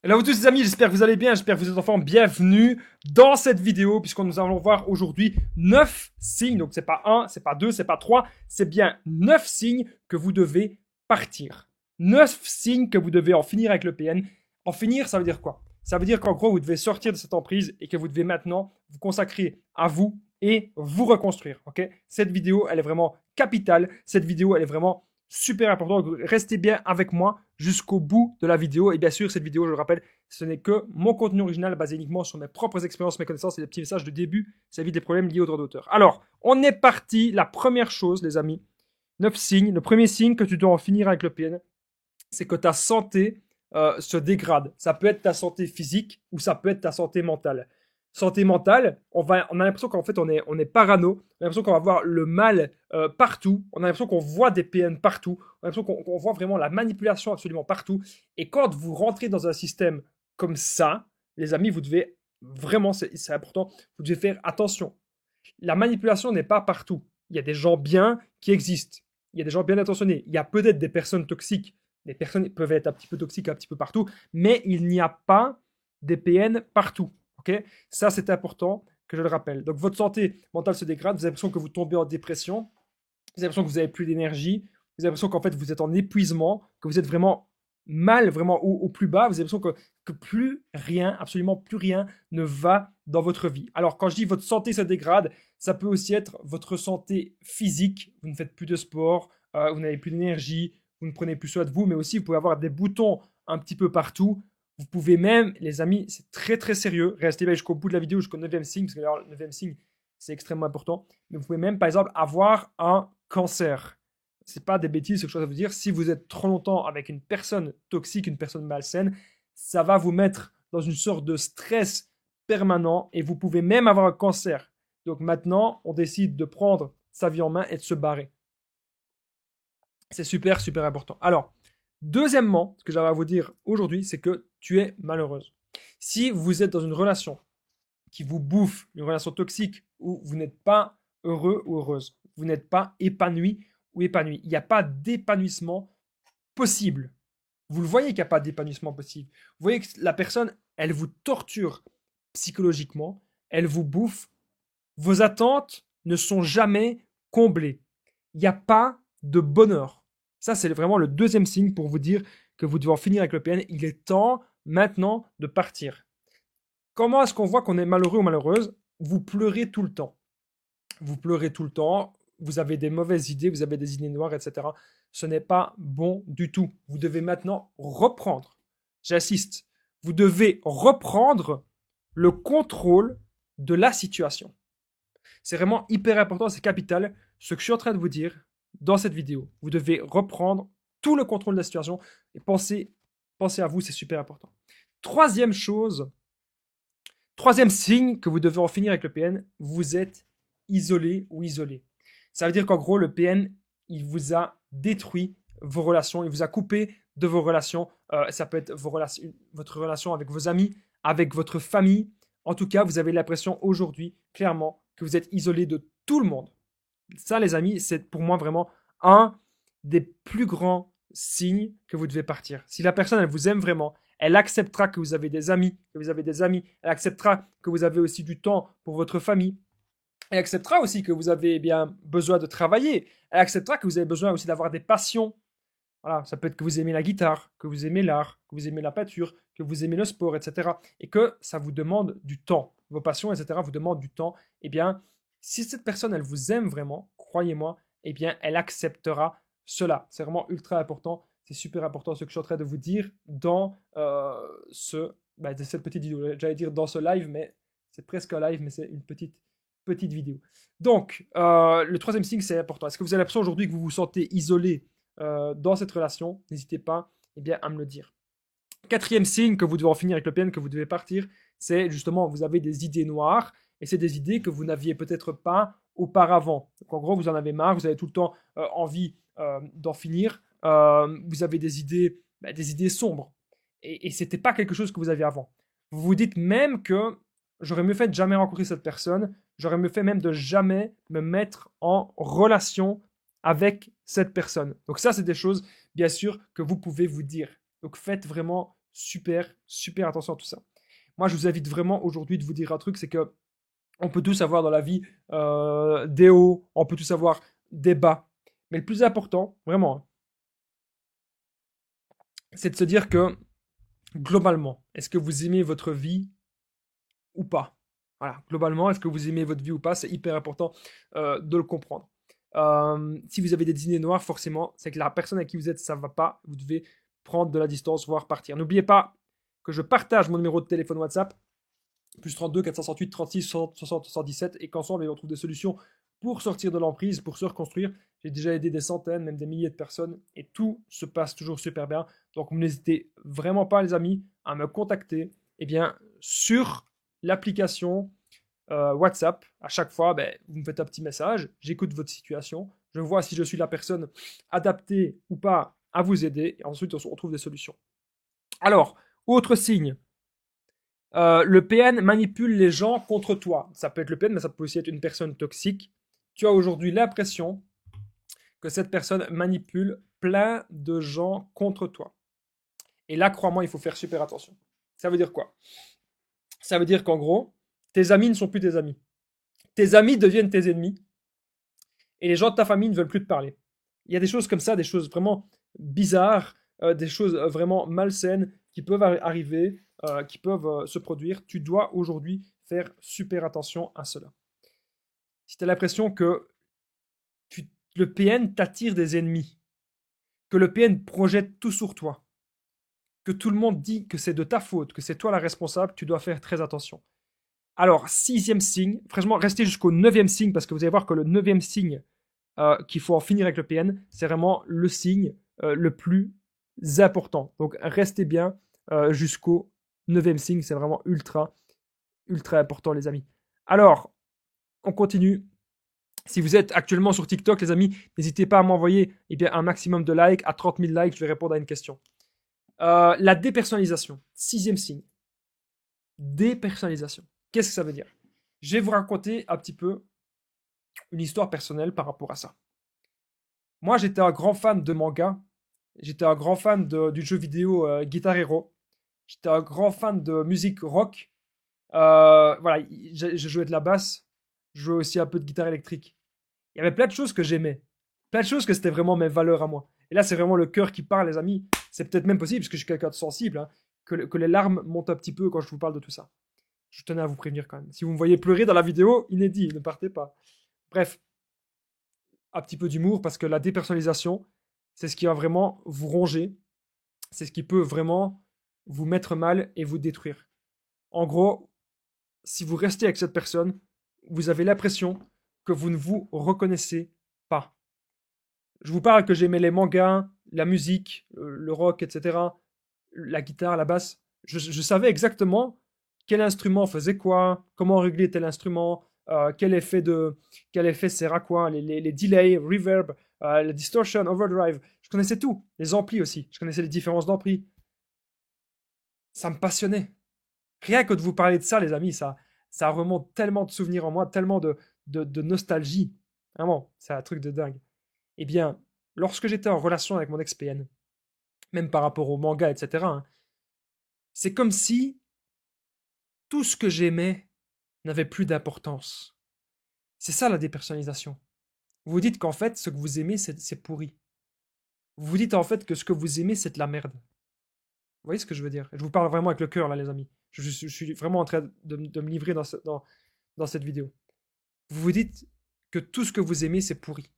Hello à vous tous les amis, j'espère que vous allez bien, j'espère que vous êtes en forme. Bienvenue dans cette vidéo puisque nous allons voir aujourd'hui 9 signes. Donc c'est pas un, c'est pas deux, c'est pas trois, c'est bien 9 signes que vous devez partir. 9 signes que vous devez en finir avec le PN. En finir, ça veut dire quoi? Ça veut dire qu'en gros, vous devez sortir de cette emprise et que vous devez maintenant vous consacrer à vous et vous reconstruire. Ok? Cette vidéo, elle est vraiment capitale. Cette vidéo, elle est vraiment super importante. Donc, restez bien avec moi jusqu'au bout de la vidéo. Et bien sûr, cette vidéo, je le rappelle, ce n'est que mon contenu original basé uniquement sur mes propres expériences, mes connaissances et des petits messages de début. Ça évite des problèmes liés aux droits d'auteur. Alors, on est parti. La première chose, les amis, 9 signes. Le premier signe que tu dois en finir avec le PN, c'est que ta santé se dégrade. Ça peut être ta santé physique ou ça peut être ta santé mentale. Santé mentale, on a l'impression qu'en fait on est parano, on a l'impression qu'on va voir le mal partout, on a l'impression qu'on voit des PN partout, on a l'impression qu'on voit vraiment la manipulation absolument partout. Et quand vous rentrez dans un système comme ça, les amis, vous devez vraiment, c'est important, vous devez faire attention. La manipulation n'est pas partout. Il y a des gens bien qui existent. Il y a des gens bien intentionnés. Il y a peut-être des personnes toxiques. Les personnes peuvent être un petit peu toxiques un petit peu partout, mais il n'y a pas des PN partout. Ok? Ça, c'est important que je le rappelle. Donc, votre santé mentale se dégrade. Vous avez l'impression que vous tombez en dépression. Vous avez l'impression que vous n'avez plus d'énergie. Vous avez l'impression qu'en fait, vous êtes en épuisement, que vous êtes vraiment mal, vraiment au plus bas. Vous avez l'impression que plus rien, absolument plus rien ne va dans votre vie. Alors, quand je dis votre santé se dégrade, ça peut aussi être votre santé physique. Vous ne faites plus de sport, vous n'avez plus d'énergie, vous ne prenez plus soin de vous, mais aussi vous pouvez avoir des boutons un petit peu partout. Vous pouvez même, les amis, c'est très très sérieux. Restez bien jusqu'au bout de la vidéo, jusqu'au 9e signe, parce que le 9e signe, c'est extrêmement important. Mais vous pouvez même, par exemple, avoir un cancer. C'est pas des bêtises ce que je dois vous dire. Si vous êtes trop longtemps avec une personne toxique, une personne malsaine, ça va vous mettre dans une sorte de stress permanent et vous pouvez même avoir un cancer. Donc maintenant, on décide de prendre sa vie en main et de se barrer. C'est super, super important. Alors, deuxièmement, ce que j'avais à vous dire aujourd'hui, c'est que tu es malheureuse. Si vous êtes dans une relation qui vous bouffe, une relation toxique où vous n'êtes pas heureux ou heureuse, vous n'êtes pas épanoui ou épanoui, il n'y a pas d'épanouissement possible. Vous le voyez qu'il n'y a pas d'épanouissement possible. Vous voyez que la personne, elle vous torture psychologiquement, elle vous bouffe, vos attentes ne sont jamais comblées. Il n'y a pas de bonheur. Ça, c'est vraiment le deuxième signe pour vous dire que vous devez en finir avec le PN. Il est temps maintenant de partir. Comment est-ce qu'on voit qu'on est malheureux ou malheureuse? Vous pleurez tout le temps. Vous pleurez tout le temps, vous avez des mauvaises idées, vous avez des idées noires, etc. Ce n'est pas bon du tout. Vous devez maintenant reprendre. J'insiste, vous devez reprendre le contrôle de la situation. C'est vraiment hyper important, c'est capital. Ce que je suis en train de vous dire dans cette vidéo, vous devez reprendre tout le contrôle de la situation et pensez à vous, c'est super important. Troisième chose, troisième signe que vous devez en finir avec le PN, vous êtes isolé ou isolé. Ça veut dire qu'en gros, le PN, il vous a détruit vos relations, il vous a coupé de vos relations. Ça peut être votre relation avec vos amis, avec votre famille. En tout cas, vous avez l'impression aujourd'hui, clairement, que vous êtes isolé de tout le monde. Ça, les amis, c'est pour moi vraiment un des plus grands signes que vous devez partir. Si la personne, elle vous aime vraiment, elle acceptera que vous avez des amis, elle acceptera que vous avez aussi du temps pour votre famille, elle acceptera aussi que vous avez bien besoin de travailler, elle acceptera que vous avez besoin aussi d'avoir des passions. Voilà, ça peut être que vous aimez la guitare, que vous aimez l'art, que vous aimez la peinture, que vous aimez le sport, etc. Et que ça vous demande du temps. Vos passions, etc. vous demandent du temps. Eh bien, si cette personne, elle vous aime vraiment, croyez-moi, eh bien, elle acceptera cela. C'est vraiment ultra important. C'est super important ce que je suis en train de vous dire dans cette petite vidéo. J'allais dire dans ce live, mais c'est presque un live, mais c'est une petite vidéo. Donc, le troisième signe, c'est important. Est-ce que vous avez l'impression aujourd'hui que vous vous sentez isolé dans cette relation? N'hésitez pas bien, à me le dire. Quatrième signe que vous devez en finir avec le PN, que vous devez partir, c'est justement vous avez des idées noires et c'est des idées que vous n'aviez peut-être pas auparavant. Donc en gros, vous en avez marre, vous avez tout le temps envie d'en finir, vous avez des idées sombres et c'était pas quelque chose que vous aviez avant. Vous vous dites même que j'aurais mieux fait de jamais rencontrer cette personne, j'aurais mieux fait même de jamais me mettre en relation avec cette personne. Donc ça, c'est des choses, bien sûr, que vous pouvez vous dire. Donc faites vraiment super, super attention à tout ça. Moi, je vous invite vraiment aujourd'hui de vous dire un truc, c'est que on peut tous avoir dans la vie des hauts, on peut tous avoir des bas. Mais le plus important, vraiment, hein, c'est de se dire que globalement, est-ce que vous aimez votre vie ou pas? Voilà, globalement, est-ce que vous aimez votre vie ou pas? C'est hyper important de le comprendre. Si vous avez des idées noires, forcément, c'est que la personne avec qui vous êtes, ça ne va pas. Vous devez prendre de la distance, voire partir. N'oubliez pas que je partage mon numéro de téléphone WhatsApp, plus 32 468 36 60 77, et qu'ensemble, on trouve des solutions pour sortir de l'emprise, pour se reconstruire. J'ai déjà aidé des centaines, même des milliers de personnes, et tout se passe toujours super bien. Donc, n'hésitez vraiment pas, les amis, à me contacter sur l'application WhatsApp. À chaque fois, vous me faites un petit message, j'écoute votre situation, je vois si je suis la personne adaptée ou pas à vous aider, et ensuite on trouve des solutions. Alors, autre signe, le PN manipule les gens contre toi. Ça peut être le PN, mais ça peut aussi être une personne toxique. Tu as aujourd'hui l'impression que cette personne manipule plein de gens contre toi. Et là, crois-moi, il faut faire super attention. Ça veut dire quoi? Ça veut dire qu'en gros, tes amis ne sont plus tes amis. Tes amis deviennent tes ennemis. Et les gens de ta famille ne veulent plus te parler. Il y a des choses comme ça, des choses vraiment bizarres, des choses vraiment malsaines qui peuvent arriver, qui peuvent se produire. Tu dois aujourd'hui faire super attention à cela. Si tu as l'impression que le PN t'attire des ennemis, que le PN projette tout sur toi, que tout le monde dit que c'est de ta faute, que c'est toi la responsable, tu dois faire très attention. Alors, 6e signe, franchement, restez jusqu'au 9e signe, parce que vous allez voir que le 9e signe qu'il faut en finir avec le PN, c'est vraiment le signe le plus important. Donc, restez bien jusqu'au 9e signe, c'est vraiment ultra, ultra important, les amis. Alors, on continue. Si vous êtes actuellement sur TikTok, les amis, n'hésitez pas à m'envoyer un maximum de likes. À 30 000 likes, je vais répondre à une question. La dépersonnalisation, 6e signe. Dépersonnalisation. Qu'est-ce que ça veut dire? Je vais vous raconter un petit peu une histoire personnelle par rapport à ça. Moi, j'étais un grand fan de manga. J'étais un grand fan du jeu vidéo Guitar Hero. J'étais un grand fan de musique rock. Voilà, je jouais de la basse. Je jouais aussi un peu de guitare électrique. Il y avait plein de choses que j'aimais. Plein de choses que c'était vraiment mes valeurs à moi. Et là, c'est vraiment le cœur qui parle, les amis. C'est peut-être même possible, parce que je suis quelqu'un de sensible, hein, que les larmes montent un petit peu quand je vous parle de tout ça. Je tenais à vous prévenir quand même. Si vous me voyez pleurer dans la vidéo, inédit, ne partez pas. Bref, un petit peu d'humour, parce que la dépersonnalisation, c'est ce qui va vraiment vous ronger. C'est ce qui peut vraiment vous mettre mal et vous détruire. En gros, si vous restez avec cette personne, vous avez l'impression que vous ne vous reconnaissez pas. Je vous parle que j'aimais les mangas, la musique, le rock, etc., la guitare, la basse. Je savais exactement quel instrument faisait quoi, comment régler tel instrument, quel effet sert à quoi, les delays, reverb, la distortion, overdrive. Je connaissais tout. Les amplis aussi. Je connaissais les différences d'amplis. Ça me passionnait. Rien que de vous parler de ça, les amis, ça remonte tellement de souvenirs en moi, tellement de nostalgie. Vraiment, c'est un truc de dingue. Eh bien, lorsque j'étais en relation avec mon ex-PN, même par rapport au manga, etc., hein, c'est comme si tout ce que j'aimais n'avait plus d'importance. C'est ça la dépersonnalisation. Vous vous dites qu'en fait, ce que vous aimez, c'est pourri. Vous vous dites en fait que ce que vous aimez, c'est de la merde. Vous voyez ce que je veux dire? Je vous parle vraiment avec le cœur, là, les amis. Je suis vraiment en train de me livrer dans cette vidéo. Vous vous dites que tout ce que vous aimez, c'est pourri.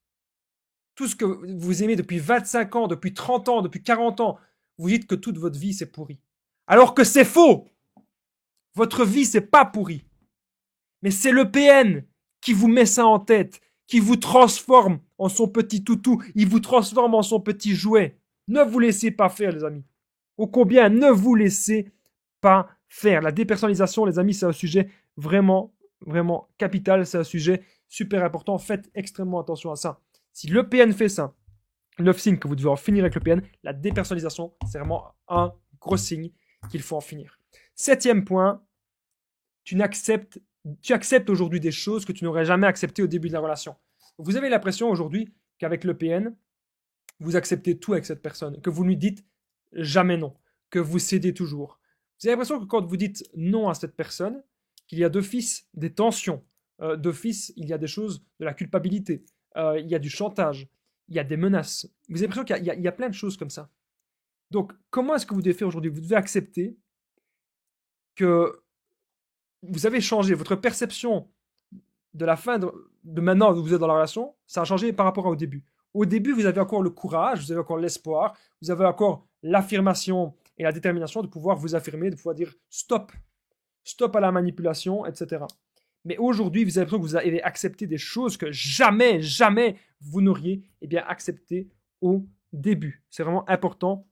Tout ce que vous aimez depuis 25 ans, depuis 30 ans, depuis 40 ans, vous dites que toute votre vie, c'est pourri. Alors que c'est faux! Votre vie, c'est pas pourri. Mais c'est le PN qui vous met ça en tête, qui vous transforme en son petit toutou, il vous transforme en son petit jouet. Ne vous laissez pas faire, les amis. Ô combien ne vous laissez pas faire. La dépersonnalisation, les amis, c'est un sujet vraiment, vraiment capital. C'est un sujet super important. Faites extrêmement attention à ça. Si le PN fait ça, 9 signes que vous devez en finir avec le PN, la dépersonnalisation, c'est vraiment un gros signe qu'il faut en finir. 7e point, tu acceptes aujourd'hui des choses que tu n'aurais jamais acceptées au début de la relation. Vous avez l'impression aujourd'hui qu'avec le PN, vous acceptez tout avec cette personne, que vous ne lui dites jamais non, que vous cédez toujours. Vous avez l'impression que quand vous dites non à cette personne, qu'il y a d'office des tensions, d'office il y a des choses de la culpabilité, il y a du chantage, il y a des menaces. Vous avez l'impression qu'il y a plein de choses comme ça. Donc, comment est-ce que vous devez faire aujourd'hui? Vous devez accepter que vous avez changé votre perception de la fin de maintenant où vous êtes dans la relation, ça a changé par rapport au début. Au début, vous avez encore le courage, vous avez encore l'espoir, vous avez encore l'affirmation et la détermination de pouvoir vous affirmer, de pouvoir dire stop, stop à la manipulation, etc. Mais aujourd'hui, vous avez l'impression que vous avez accepté des choses que jamais, jamais vous n'auriez accepté au début. C'est vraiment important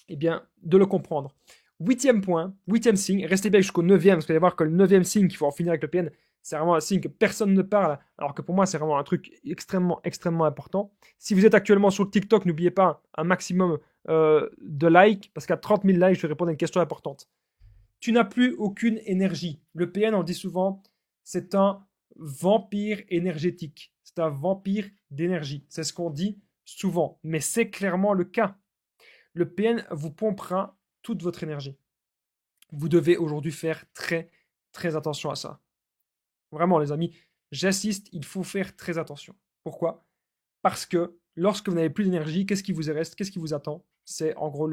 de le comprendre. Huitième point, huitième signe, restez bien jusqu'au neuvième, parce que vous allez voir que le neuvième signe qu'il faut en finir avec le PN, c'est vraiment un signe que personne ne parle, alors que pour moi, c'est vraiment un truc extrêmement, extrêmement important. Si vous êtes actuellement sur TikTok, n'oubliez pas un maximum de likes, parce qu'à 30 000 likes, je vais répondre à une question importante. Tu n'as plus aucune énergie. Le PN, on le dit souvent, c'est un vampire énergétique. C'est un vampire d'énergie. C'est ce qu'on dit souvent, mais c'est clairement le cas. Le PN vous pompera toute votre énergie. Vous devez aujourd'hui faire très, très attention à ça. Vraiment, les amis, j'insiste, il faut faire très attention. Pourquoi? Parce que lorsque vous n'avez plus d'énergie, qu'est-ce qui vous reste? Qu'est-ce qui vous attend? C'est en gros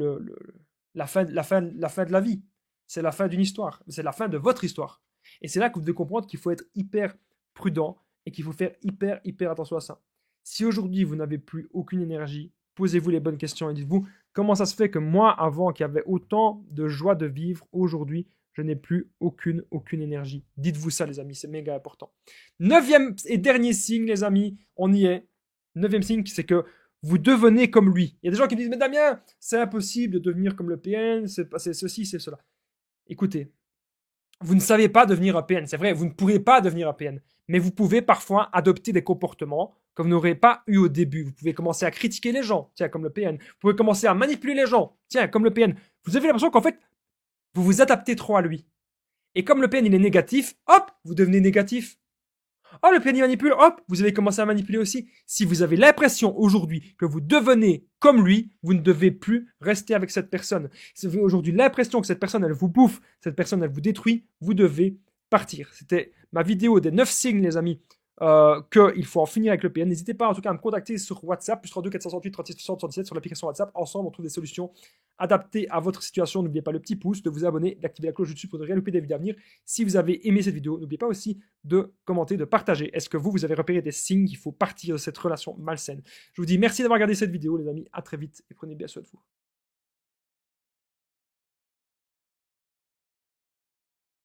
la fin de la vie. C'est la fin d'une histoire. C'est la fin de votre histoire. Et c'est là que vous devez comprendre qu'il faut être hyper prudent et qu'il faut faire hyper, hyper attention à ça. Si aujourd'hui vous n'avez plus aucune énergie, posez-vous les bonnes questions et dites-vous comment ça se fait que moi, avant qu'il y avait autant de joie de vivre, aujourd'hui, je n'ai plus aucune énergie. Dites-vous ça, les amis, c'est méga important. Neuvième et dernier signe, les amis, on y est. Neuvième signe, c'est que vous devenez comme lui. Il y a des gens qui me disent, mais Damien, c'est impossible de devenir comme le PN, c'est ceci, c'est cela. Écoutez, vous ne savez pas devenir un PN, c'est vrai, vous ne pourrez pas devenir un PN, mais vous pouvez parfois adopter des comportements que vous n'aurez pas eu au début. Vous pouvez commencer à critiquer les gens, tiens, comme le PN. Vous pouvez commencer à manipuler les gens, tiens, comme le PN. Vous avez l'impression qu'en fait, vous vous adaptez trop à lui. Et comme le PN, il est négatif, hop, vous devenez négatif. Oh, le PN, il manipule, hop, vous allez commencer à manipuler aussi. Si vous avez l'impression aujourd'hui que vous devenez comme lui, vous ne devez plus rester avec cette personne. Si vous avez aujourd'hui l'impression que cette personne, elle vous bouffe, cette personne, elle vous détruit, vous devez partir. C'était ma vidéo des 9 signes, les amis, qu'il faut en finir avec le PN. N'hésitez pas en tout cas à me contacter sur WhatsApp, plus 32 468 36 77 sur l'application WhatsApp. Ensemble, on trouve des solutions adaptées à votre situation. N'oubliez pas le petit pouce, de vous abonner, d'activer la cloche dessus pour ne rien louper des vidéos à venir. Si vous avez aimé cette vidéo, n'oubliez pas aussi de commenter, de partager. Est-ce que vous avez repéré des signes qu'il faut partir de cette relation malsaine? Je vous dis merci d'avoir regardé cette vidéo, les amis. À très vite et prenez bien soin de vous.